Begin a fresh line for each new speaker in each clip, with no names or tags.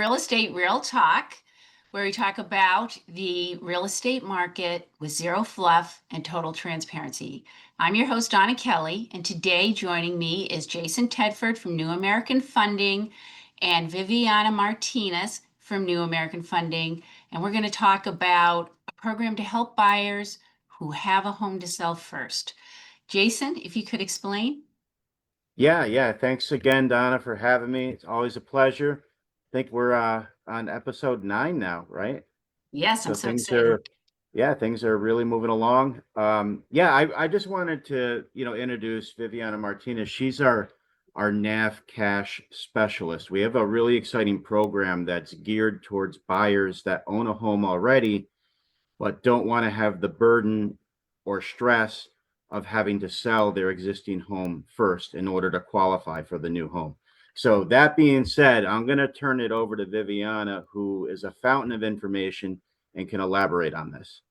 Real Estate Real Talk, where we talk about the real estate market with zero fluff and total transparency. I'm your host, Donna Kelly, and today joining me is Jason Tedford from New American Funding and Viviana Martinez from New American Funding. And we're going to talk about a program to help buyers who have a home to sell first. Jason, if you could explain.
Yeah. Thanks again, Donna, for having me. It's always a pleasure. I think we're on episode 9 now, right?
Yes, I'm
So
so
things
excited.
are, yeah, things are really moving along. I just wanted to, introduce Viviana Martinez. She's our NAV cash specialist. We have a really exciting program that's geared towards buyers that own a home already, but don't want to have the burden or stress of having to sell their existing home first in order to qualify for the new home. So, that being said, I'm going to turn it over to Viviana, who is a fountain of information and can elaborate on this.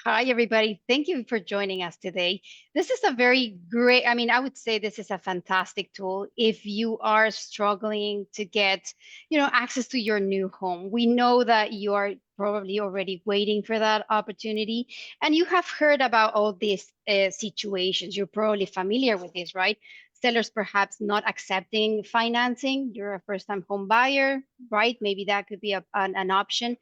Hi, everybody. Thank you for joining us today. This is a very great, I would say this is a fantastic tool if you are struggling to get, access to your new home. We know that you are probably already waiting for that opportunity and you have heard about all these situations. You're probably familiar with this, right? Sellers perhaps not accepting financing. You're a first-time home buyer, right? Maybe that could be an option.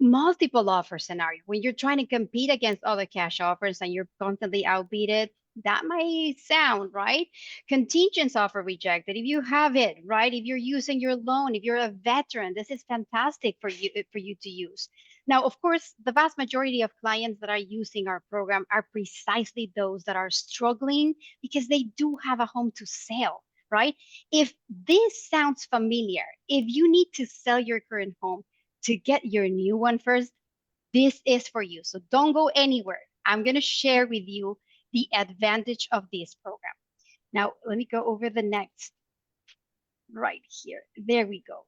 Multiple offer scenario when you're trying to compete against other cash offers and you're constantly outbidded. That might sound right. Contingent offer rejected, if you have it, right? If you're using your loan, if you're a veteran, this is fantastic for you to use. Now, of course, the vast majority of clients that are using our program are precisely those that are struggling because they do have a home to sell, right? If this sounds familiar, if you need to sell your current home to get your new one first, this is for you. So don't go anywhere. I'm going to share with you the advantage of this program. Now, let me go over the next right here. There we go.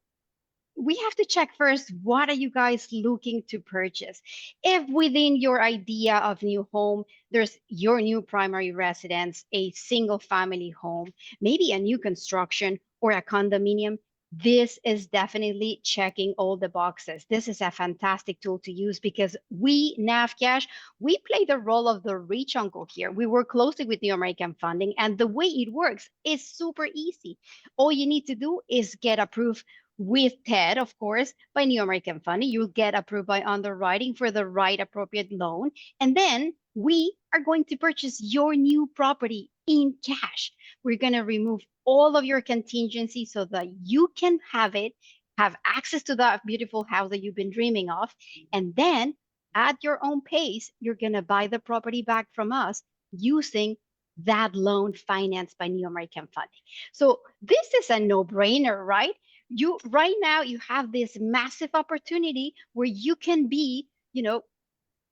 We have to check first, what are you guys looking to purchase? If within your idea of new home, there's your new primary residence, a single family home, maybe a new construction or a condominium, this is definitely checking all the boxes. This is a fantastic tool to use because we, NavCash, we play the role of the rich uncle here. We work closely with New American Funding, and the way it works is super easy. All you need to do is get approved with TED, of course, by New American Funding. You'll get approved by underwriting for the right appropriate loan. And then we are going to purchase your new property in cash. We're going to remove all of your contingency so that you can have it, have access to that beautiful house that you've been dreaming of. And then at your own pace, you're going to buy the property back from us using that loan financed by New American Funding. So this is a no-brainer, right? You right now you have this massive opportunity where you can be,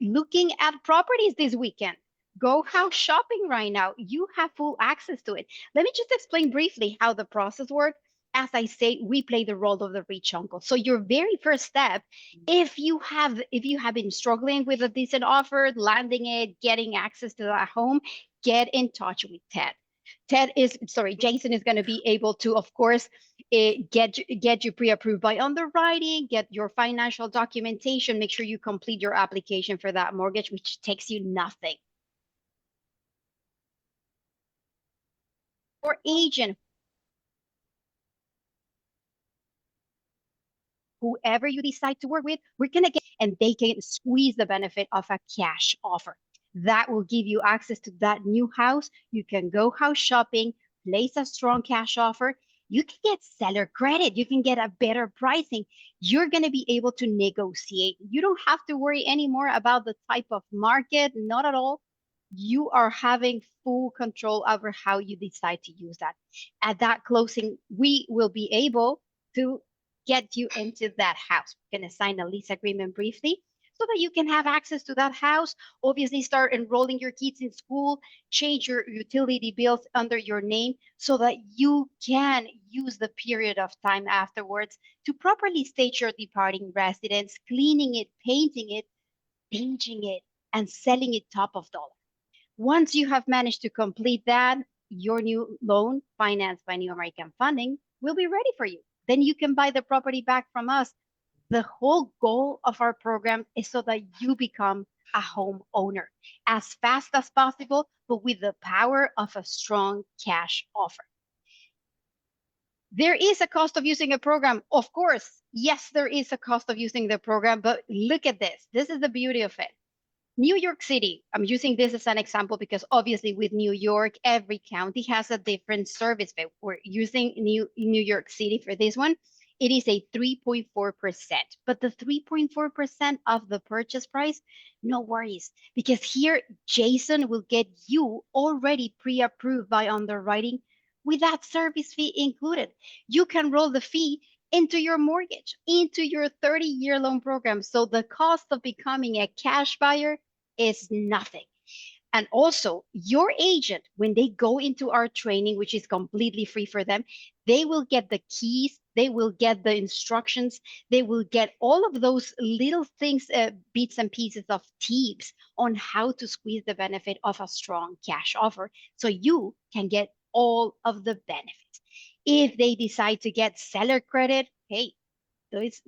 looking at properties this weekend. Go house shopping right now. You have full access to it. Let me just explain briefly how the process works. As I say, we play the role of the rich uncle. So your very first step, if you have been struggling with a decent offer, landing it, getting access to that home, get in touch with Ted. Jason is going to be able to, of course, get you pre-approved by underwriting, get your financial documentation, make sure you complete your application for that mortgage, which takes you nothing. Or agent, whoever you decide to work with, we're going to get, and they can squeeze the benefit of a cash offer. That will give you access to that new house. You can go house shopping, place a strong cash offer. You can get seller credit. You can get a better pricing. You're going to be able to negotiate. You don't have to worry anymore about the type of market, not at all. You are having full control over how you decide to use that. At that closing, we will be able to get you into that house. We're going to sign a lease agreement briefly so that you can have access to that house. Obviously, start enrolling your kids in school, change your utility bills under your name so that you can use the period of time afterwards to properly stage your departing residence, cleaning it, painting it, changing it, and selling it top of dollar. Once you have managed to complete that, your new loan financed by New American Funding will be ready for you. Then you can buy the property back from us. The whole goal of our program is so that you become a homeowner as fast as possible, but with the power of a strong cash offer. There is a cost of using a program. Of course, yes, there is a cost of using the program, but look at this. This is the beauty of it. New York City, I'm using this as an example because obviously with New York, every county has a different service fee. We're using New York City for this one. It is a 3.4%, but the 3.4% of the purchase price, no worries, because here Jason will get you already pre-approved by underwriting with that service fee included. You can roll the fee into your mortgage, into your 30-year loan program. So the cost of becoming a cash buyer is nothing. And also, your agent, when they go into our training, which is completely free for them, they will get the keys, they will get the instructions, they will get all of those little things, bits and pieces of tips on how to squeeze the benefit of a strong cash offer so you can get all of the benefits. If they decide to get seller credit, hey,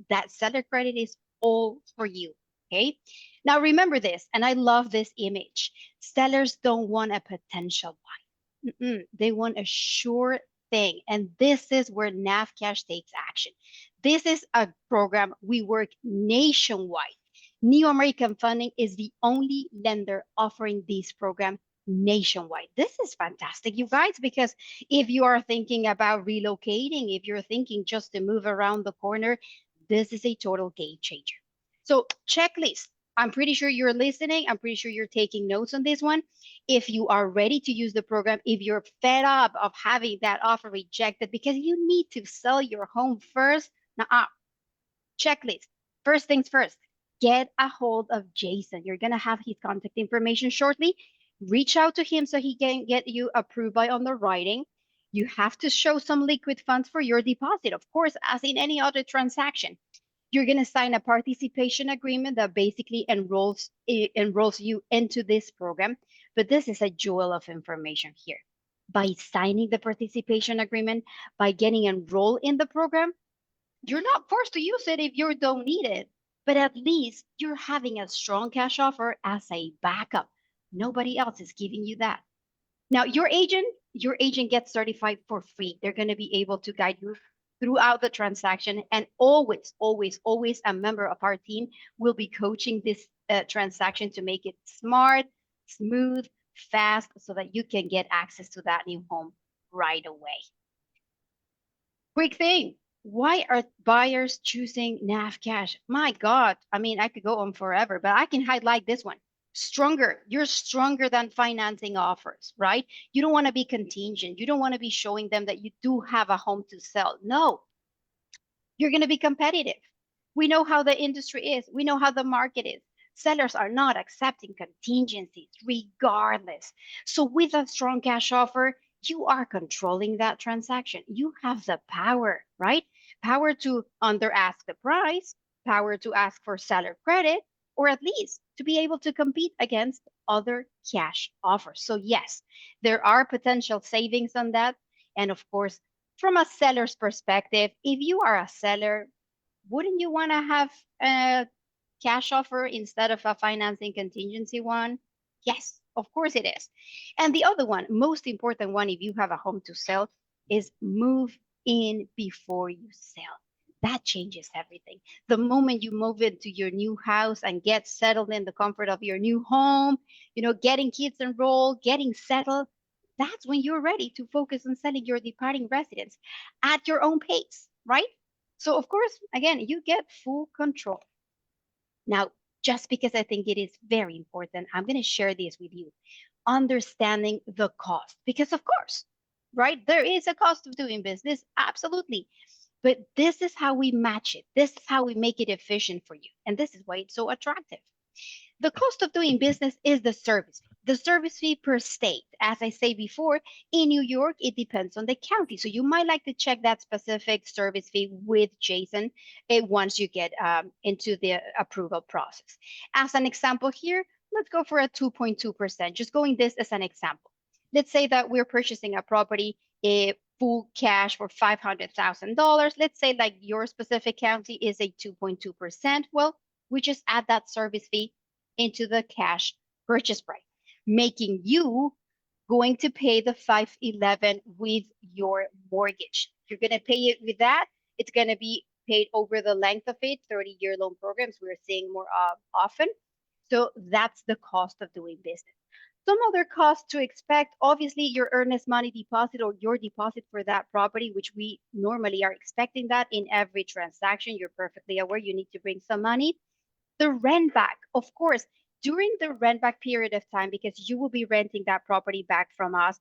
that seller credit is all for you. Okay. Now remember this, and I love this image. Sellers don't want a potential buy. They want a sure thing. And this is where NavCash takes action. This is a program we work nationwide. New American Funding is the only lender offering this program nationwide. This is fantastic, you guys, because if you are thinking about relocating, if you're thinking just to move around the corner, this is a total game changer. So, checklist. I'm pretty sure you're listening. I'm pretty sure you're taking notes on this one. If you are ready to use the program, if you're fed up of having that offer rejected because you need to sell your home first, now checklist. First things first, get a hold of Jason. You're going to have his contact information shortly. Reach out to him so he can get you approved by underwriting. You have to show some liquid funds for your deposit, of course, as in any other transaction. You're going to sign a participation agreement that basically enrolls you into this program. But this is a jewel of information here. By signing the participation agreement, by getting enrolled in the program, you're not forced to use it if you don't need it, but at least you're having a strong cash offer as a backup. Nobody else is giving you that. Now, your agent gets certified for free. They're going to be able to guide you throughout the transaction, and always, always, always a member of our team will be coaching this transaction to make it smart, smooth, fast, so that you can get access to that new home right away. Quick thing. Why are buyers choosing NavCash? My God, I mean, I could go on forever, but I can highlight this one. Stronger. You're stronger than financing offers, right? You don't want to be contingent. You don't want to be showing them that you do have a home to sell. No, you're going to be competitive. We know how the industry is. We know how the market is. Sellers are not accepting contingencies regardless. So with a strong cash offer, you are controlling that transaction. You have the power, right? Power to under ask the price, power to ask for seller credit, or at least to be able to compete against other cash offers. So yes, there are potential savings on that. And of course, from a seller's perspective, if you are a seller, wouldn't you want to have a cash offer instead of a financing contingency one? Yes, of course it is. And the other one, most important one, if you have a home to sell, is move in before you sell. That changes everything. The moment you move into your new house and get settled in the comfort of your new home, getting kids enrolled, getting settled, that's when you're ready to focus on selling your departing residence at your own pace, right? So, of course, again, you get full control. Now, just because I think it is very important, I'm going to share this with you. Understanding the cost, because of course, right, there is a cost of doing business, absolutely. But this is how we match it. This is how we make it efficient for you. And this is why it's so attractive. The cost of doing business is the service fee. The service fee per state. As I say before, in New York, it depends on the county. So you might like to check that specific service fee with Jason once you get into the approval process. As an example here, let's go for a 2.2%, just going this as an example. Let's say that we're purchasing a property full cash for $500,000. Let's say like your specific county is a 2.2%. Well, we just add that service fee into the cash purchase price, making you going to pay the 511 with your mortgage. You're going to pay it with that. It's going to be paid over the length of it, 30-year loan programs we're seeing more often. So that's the cost of doing business. Some other costs to expect, obviously, your earnest money deposit or your deposit for that property, which we normally are expecting that in every transaction. You're perfectly aware you need to bring some money. The rent back, of course, during the rent back period of time, because you will be renting that property back from us,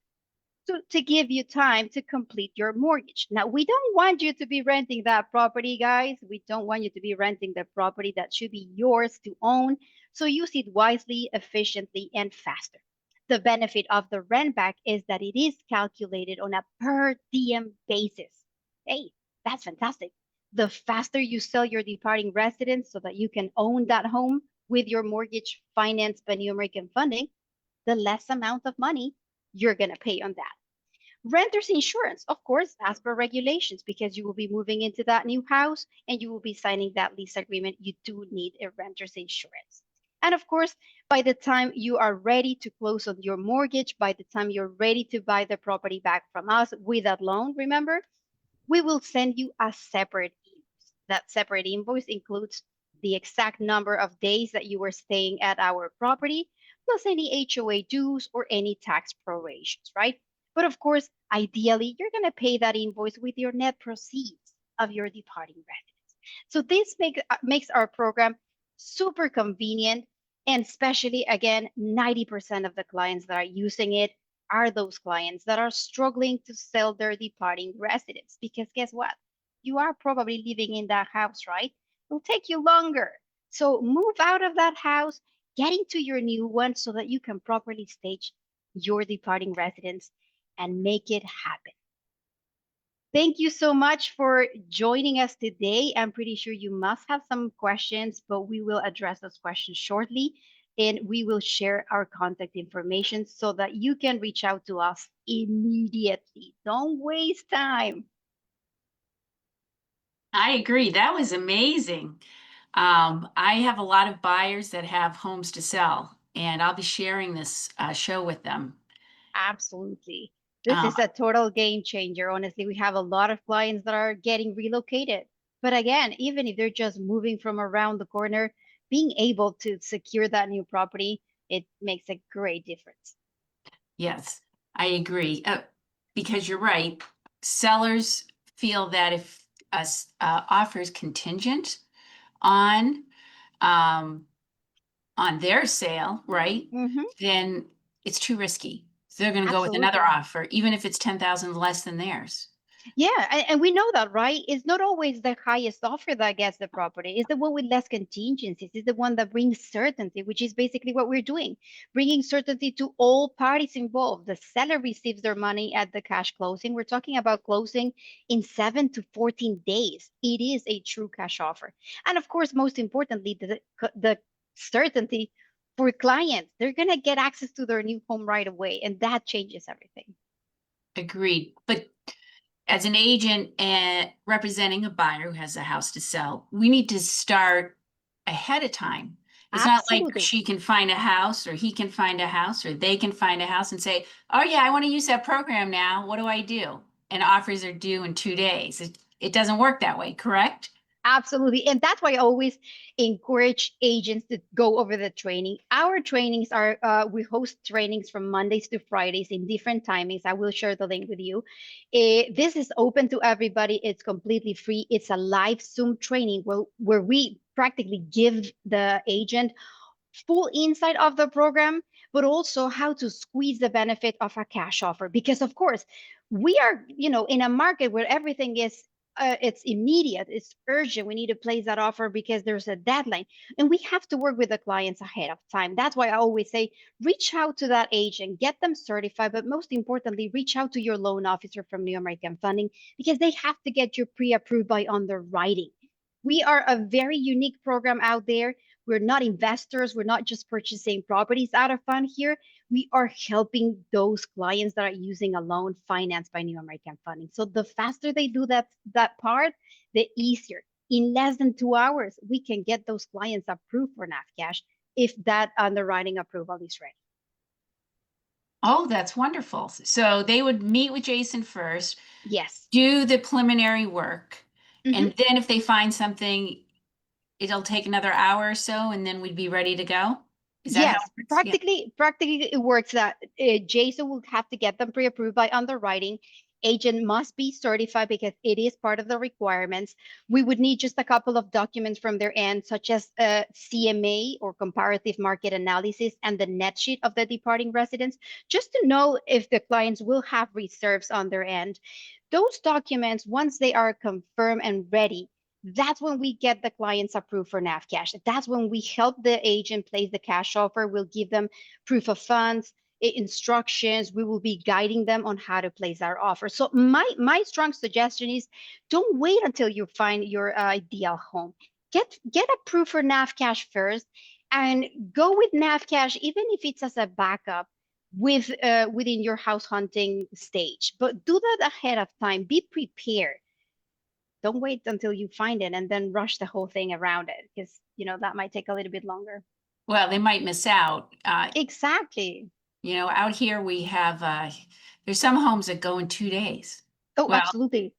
to give you time to complete your mortgage. Now, we don't want you to be renting that property, guys. We don't want you to be renting the property that should be yours to own. So use it wisely, efficiently, and faster. The benefit of the rent back is that it is calculated on a per diem basis. Hey, that's fantastic. The faster you sell your departing residence so that you can own that home with your mortgage financed by New American Funding, the less amount of money you're going to pay on that. Renter's insurance, of course, as per regulations, because you will be moving into that new house and you will be signing that lease agreement. You do need a renter's insurance. And of course, by the time you are ready to close on your mortgage, by the time you're ready to buy the property back from us with that loan, remember, we will send you a separate invoice. That separate invoice includes the exact number of days that you were staying at our property, plus any HOA dues or any tax prorations, right? But of course, ideally, you're going to pay that invoice with your net proceeds of your departing residence. So this makes our program super convenient. And especially, again, 90% of the clients that are using it are those clients that are struggling to sell their departing residence. Because guess what? You are probably living in that house, right? It'll take you longer. So move out of that house, get into your new one so that you can properly stage your departing residence and make it happen. Thank you so much for joining us today. I'm pretty sure you must have some questions, but we will address those questions shortly. And we will share our contact information so that you can reach out to us immediately. Don't waste time.
I agree. That was amazing. I have a lot of buyers that have homes to sell, and I'll be sharing this show with them.
Absolutely. This
Um,
is a total game changer. Honestly, we have a lot of clients that are getting relocated. But again, even if they're just moving from around the corner, being able to secure that new property, it makes a great difference.
yes, I agree. Because you're right, sellers feel that if us offers contingent on um, on their sale, right,
Hmm.
then it's too risky. So they're going to go with another
Absolutely.
offer, even if it's 10,000 less than theirs.
Yeah, and we know that, right? It's not always the highest offer that gets the property. It's the one with less contingencies. It's the one that brings certainty, which is basically what we're doing, bringing certainty to all parties involved. The seller receives their money at the cash closing. We're talking about closing in 7 to 14 days. It is a true cash offer. And of course, most importantly, the certainty for clients. They're going to get access to their new home right away, and that changes everything.
Agreed. But as an agent and representing a buyer who has a house to sell, we need to start ahead of time. It's not like
Absolutely.
she can find a house or he can find a house or they can find a house and say, oh yeah, I want to use that program now. What do I do? And offers are due in 2 days. It doesn't work that way, correct?
Absolutely. And that's why I always encourage agents to go over the training. Our trainings are, we host trainings from Mondays to Fridays in different timings. I will share the link with you. This is open to everybody. It's completely free. It's a live Zoom training where we practically give the agent full insight of the program, but also how to squeeze the benefit of a cash offer. Because of course, we are, in a market where everything is it's immediate, it's urgent. We need to place that offer because there's a deadline, and we have to work with the clients ahead of time. That's why I always say, reach out to that agent, get them certified, but most importantly, reach out to your loan officer from New American Funding because they have to get you pre-approved by underwriting. We are a very unique program out there. We're not investors. We're not just purchasing properties out of fun here. we are helping those clients that are using a loan financed by New American Funding. So the faster they do that part, the easier. In less than 2 hours, we can get those clients approved for NAV cash if that underwriting approval is ready.
Oh, that's wonderful. So they would meet with Jason first,
Yes.
do the preliminary work,
Mhm.
and then if they find something, it'll take another hour or so, and then we'd be ready to go? Is that how
Yes,
it works? Yeah.
practically it works that Jason will have to get them pre-approved by underwriting. Agent must be certified because it is part of the requirements. We would need just a couple of documents from their end, such as CMA or comparative market analysis and the net sheet of the departing residents, just to know if the clients will have reserves on their end. Those documents, once they are confirmed and ready, that's when we get the clients approved for NAV cash. That's when we help the agent place the cash offer. We'll give them proof of funds, instructions. We will be guiding them on how to place our offer. So my strong suggestion is don't wait until you find your ideal home. Get approved for NAV cash first and go with NAV cash, even if it's as a backup within your house hunting stage. But do that ahead of time. Be prepared. Don't wait until you find it and then rush the whole thing around it, because that might take a little bit longer.
Well, they might miss out.
Exactly.
Out here we have, there's some homes that go in 2 days.
Oh,
Well,
absolutely.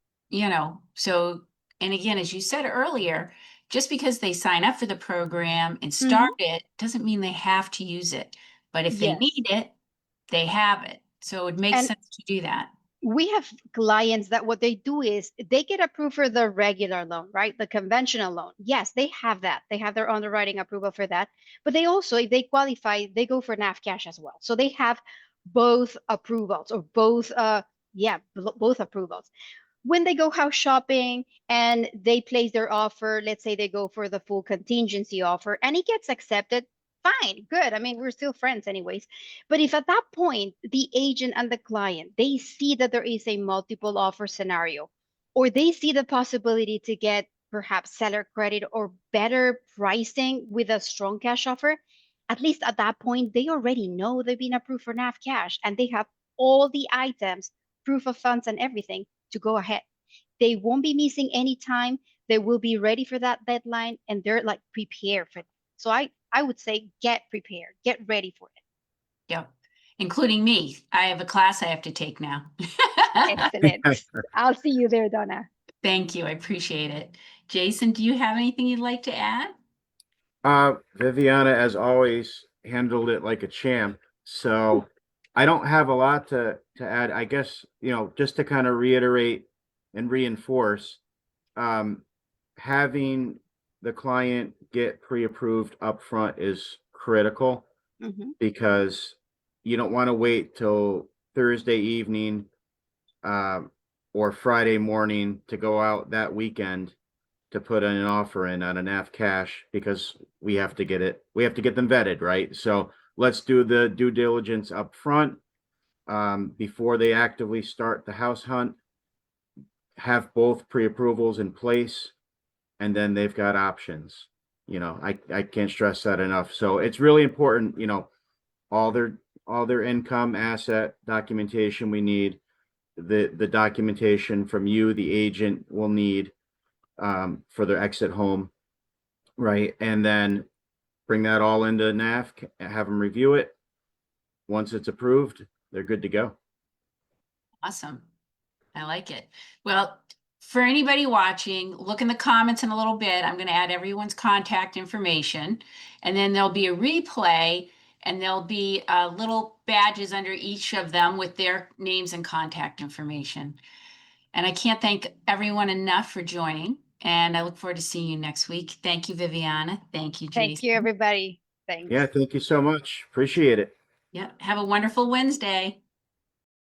So, and again, as you said earlier, just because they sign up for the program and
Mhm.
start it doesn't mean they have to use it. But if they
Yes.
need it, they have it. So it makes
And
sense to do that.
we have clients that what they do is they get approved for the regular loan, right? The conventional loan. Yes, they have that. They have their underwriting approval for that. But they also, if they qualify, they go for NAV cash as well. So they have both approvals or both, both approvals. When they go house shopping and they place their offer, let's say they go for the full contingency offer and it gets accepted, fine, good. I mean, we're still friends anyways. But if at that point the agent and the client, they see that there is a multiple offer scenario, or they see the possibility to get perhaps seller credit or better pricing with a strong cash offer, at least at that point, they already know they've been approved for NAV cash and they have all the items, proof of funds and everything to go ahead. They won't be missing any time. They will be ready for that deadline and they're like prepared for it. So I would say get prepared, get ready for it.
Yep. Including me. I have a class I have to take now.
Excellent. I'll see you there, Donna.
Thank you. I appreciate it. Jason, do you have anything you'd like to add?
Viviana, as always, handled it like a champ. So I don't have a lot to add. I guess, just to kind of reiterate and reinforce, having the client get pre-approved upfront is critical because you don't want to wait till Thursday evening or Friday morning to go out that weekend to put an offer in on a NAV cash, because we have to get them vetted, right? So let's do the due diligence up front before they actively start the house hunt, have both pre-approvals in place, and then they've got options. I can't stress that enough. So it's really important, all their income, asset documentation we need, the documentation from you, the agent, will need for their exit home, right? And then bring that all into NAV, have them review it. Once it's approved, they're good to go.
Awesome. I like it. Well, for anybody watching, look in the comments in a little bit. I'm going to add everyone's contact information, and then there'll be a replay, and there'll be little badges under each of them with their names and contact information. And I can't thank everyone enough for joining, and I look forward to seeing you next week. Thank you, Viviana. Thank you, Jason.
Thank you, everybody. Thanks.
Yeah, thank you so much. Appreciate it.
Yeah, have a wonderful Wednesday.